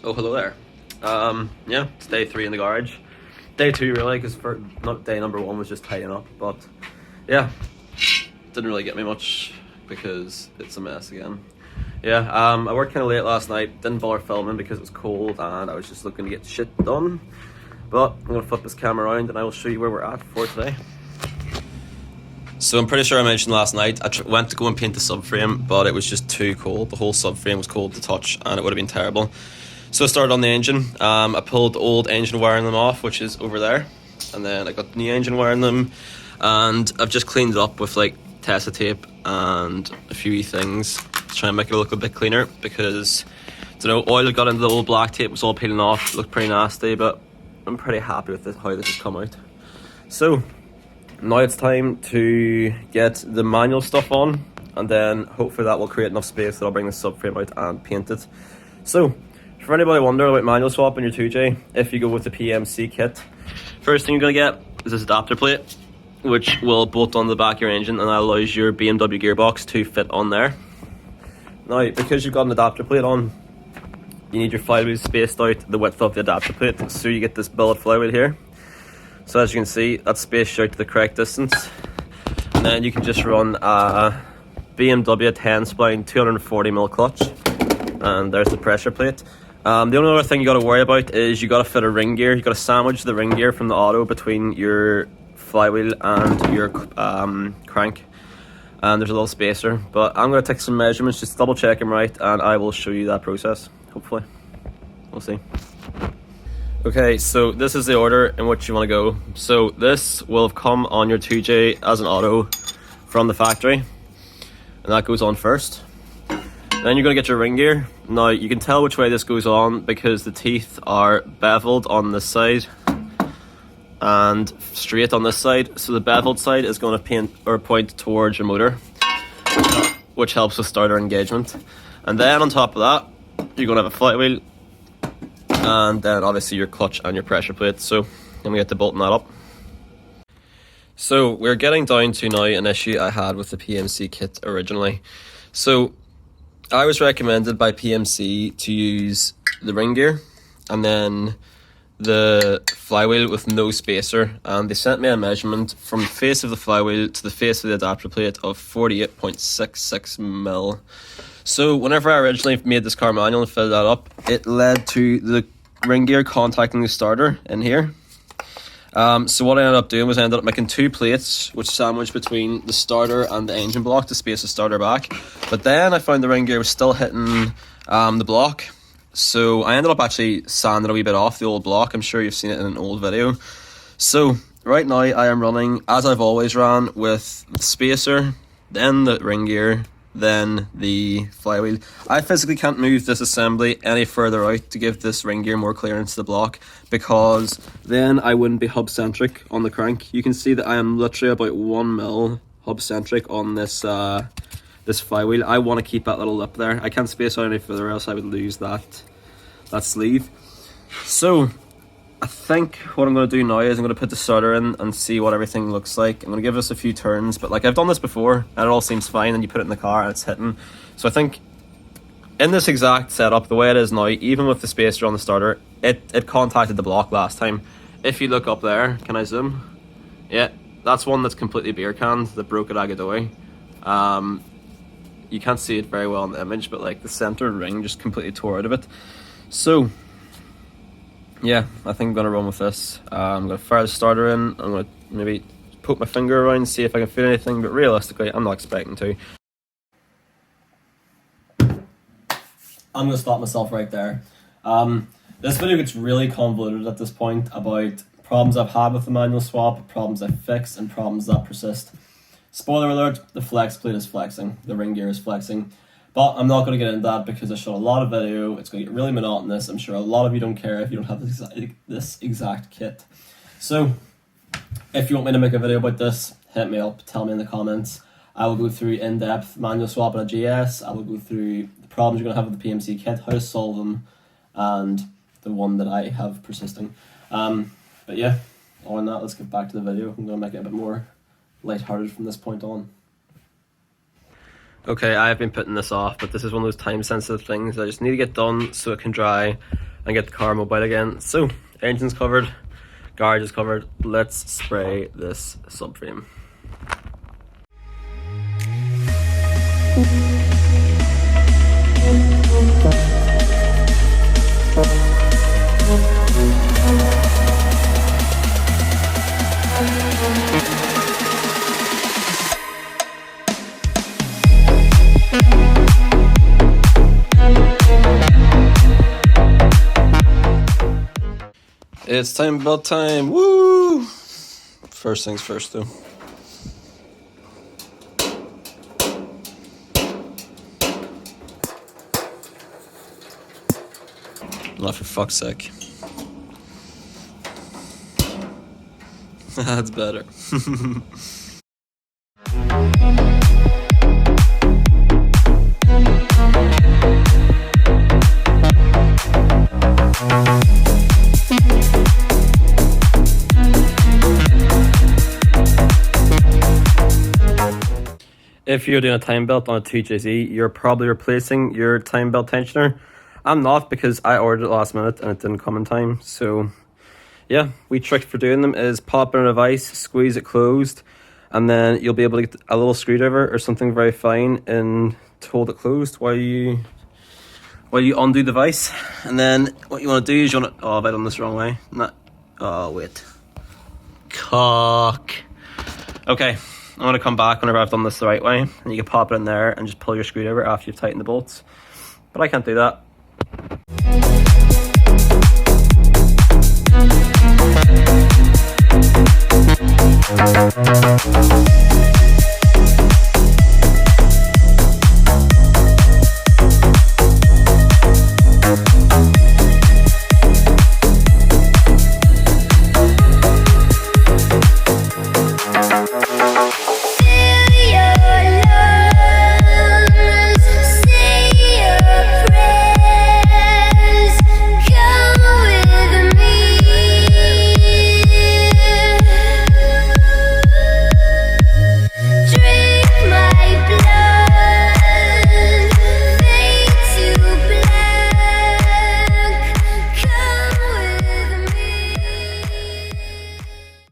Oh, hello there. Yeah, it's day 3 in the garage. Day 2 really, because for not day number 1 was just tidying up, but yeah, didn't really get me much because it's a mess again. Yeah, I worked kind of late last night, didn't bother filming because it was cold and I was just looking to get shit done. But I'm gonna flip this camera around and I will show you where we're at for today. So I'm pretty sure I mentioned last night, I went to go and paint the subframe, but it was just too cold. The whole subframe was cold to touch and it would have been terrible. So I started on the engine. I pulled the old engine wiring them off, which is over there. And then I got the new engine wiring them. And I've just cleaned it up with like Tessa tape and a few wee things to try and make it look a bit cleaner, because I don't know, oil that got into the old black tape was all peeling off. It looked pretty nasty, but I'm pretty happy with how this has come out. So now it's time to get the manual stuff on, and then hopefully that will create enough space that I'll bring the subframe out and paint it. So for anybody wondering about manual swap in your 2J, if you go with the PMC kit, first thing you're going to get is this adapter plate, which will bolt on the back of your engine, and that allows your BMW gearbox to fit on there. Now, because you've got an adapter plate on, you need your flywheel spaced out the width of the adapter plate, so you get this billet flywheel here. So as you can see, that's spaced out to the correct distance, and then you can just run a BMW 10 spline 240mm clutch, and there's the pressure plate. The only other thing you got to worry about is you got to fit a ring gear. You got to sandwich the ring gear from the auto between your flywheel and your crank, and there's a little spacer. But I'm going to take some measurements, just double check them right, and I will show you that process. Hopefully, we'll see. Okay, so this is the order in which you want to go. So this will have come on your 2J as an auto from the factory, and that goes on first. Then you're going to get your ring gear. Now you can tell which way this goes on because the teeth are beveled on this side and straight on this side. So the beveled side is going to point towards your motor, which helps with starter engagement. And then on top of that, you're going to have a flywheel, and then obviously your clutch and your pressure plate. So then we get to bolting that up. So we're getting down to now an issue I had with the PMC kit originally. So I was recommended by PMC to use the ring gear and then the flywheel with no spacer, and they sent me a measurement from the face of the flywheel to the face of the adapter plate of 48.66mm. So whenever I originally made this car manual and filled that up, it led to the ring gear contacting the starter in here. So what I ended up doing was I ended up making 2 plates which sandwiched between the starter and the engine block to space the starter back. But then I found the ring gear was still hitting the block, so I ended up actually sanding a wee bit off the old block. I'm sure you've seen it in an old video. So right now I am running as I've always ran, with the spacer, then the ring gear, then the flywheel. I physically can't move this assembly any further out to give this ring gear more clearance to the block, because then I wouldn't be hub centric on the crank. You can see that I am literally about 1mm hub centric on this this flywheel. I want to keep that little lip there. I can't space out any further, else I would lose that sleeve. So I think what I'm going to do now is I'm going to put the starter in and see what everything looks like. I'm going to give this a few turns, but like I've done this before and it all seems fine, and you put it in the car and it's hitting. So I think in this exact setup, the way it is now, even with the spacer on the starter, it contacted the block last time. If you look up there, can I zoom? Yeah, that's one that's completely beer canned, that broke at Agadoy. You can't see it very well in the image, but like the center ring just completely tore out of it. So yeah, I think I'm going to run with this. I'm going to fire the starter in. I'm going to maybe poke my finger around and see if I can feel anything, but realistically, I'm not expecting to. I'm going to stop myself right there. This video gets really convoluted at this point about problems I've had with the manual swap, problems I've fixed, and problems that persist. Spoiler alert, the flex plate is flexing, the ring gear is flexing. But I'm not going to get into that because I shot a lot of video. It's going to get really monotonous. I'm sure a lot of you don't care if you don't have this exact kit. So if you want me to make a video about this, hit me up, tell me in the comments. I will go through in-depth manual swap on a GS. I will go through the problems you're going to have with the PMC kit, how to solve them, and the one that I have persisting. But yeah, on that, let's get back to the video. I'm going to make it a bit more lighthearted from this point on. Okay, I've been putting this off, but this is one of those time sensitive things I just need to get done so it can dry and get the car mobile again. So, engine's covered, garage is covered, let's spray this subframe. It's time belt time, woo! First things first though. Not for fuck's sake. That's better. If you're doing a time belt on a 2JZ, you're probably replacing your time belt tensioner. I'm not, because I ordered it last minute and it didn't come in time. So yeah, we trick for doing them is pop in a vise, squeeze it closed, and then you'll be able to get a little screwdriver or something very fine and to hold it closed while you undo the vise. And then what you want to do is you want to, oh, have I done this the wrong way? Not, oh wait, cock. Okay, I'm going to come back whenever I've done this the right way, and you can pop it in there and just pull your screwdriver after you've tightened the bolts. But I can't do that.